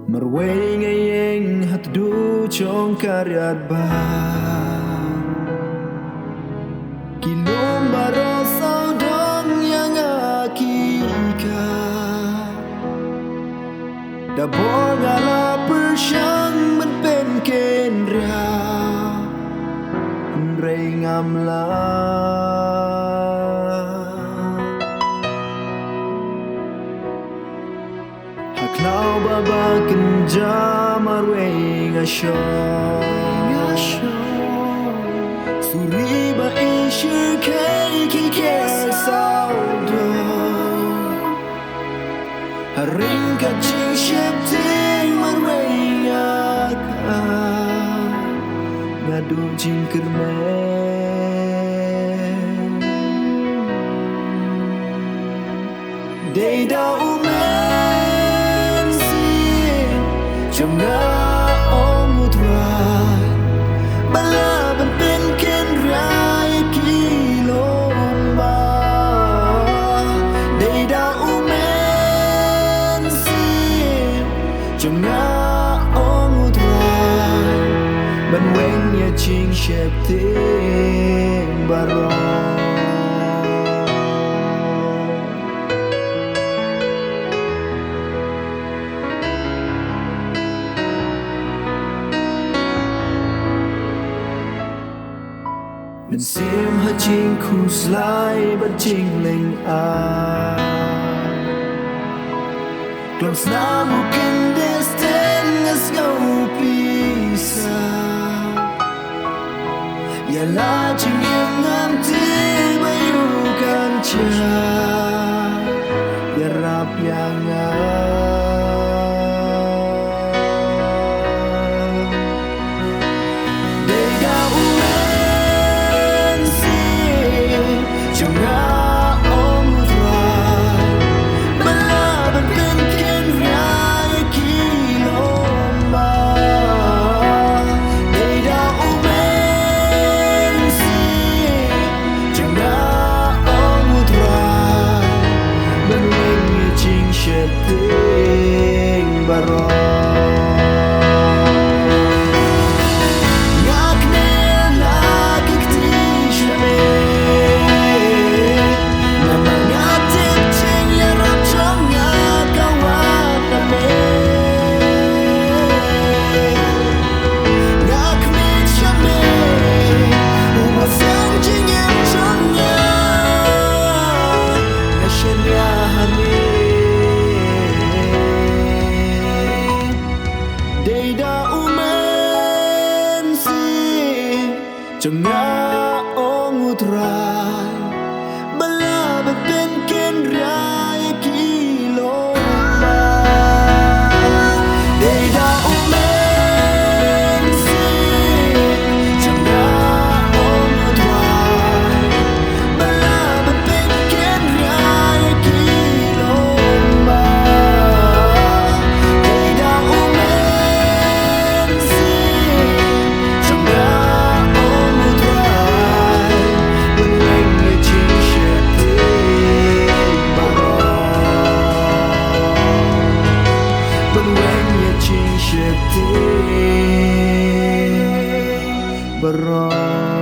Marway ngayeng hatdu chong karyat ba Kilom baro saudong yang akika Dabor ngala persyang man pen kenra Ray ngamla Haklau baba kenja marway ngasyo Suri ba ishir kay kikir saudo Haring ka ching ship ting marway ngaka Ngadu ching kermen Day da umen sing Chom na ong utray Balaban pen ken ray kilom ba Day da umen sing Chom na ong utray Ban weng ya ching shep ting barong Mình xiêm hơi chinh khu slide bất chinh linh ai Klom sna mu ken desten ngas ngau pisa Ya la ching yang ngam ti bayu kan cha Ya rap yang ting barong Ngak ne lagi kti shame Nama ngatik ching ya rap chong ngak kawan name Ngak ne shame Uma sang ching ya chong ngak Nashen ya hane Chong nga ong utray Balabat pen ken ray kilom ba Day da umen sing Chong nga ong utray Balabat pen ken ray kilom ba Day da umen sing Chong nga Barong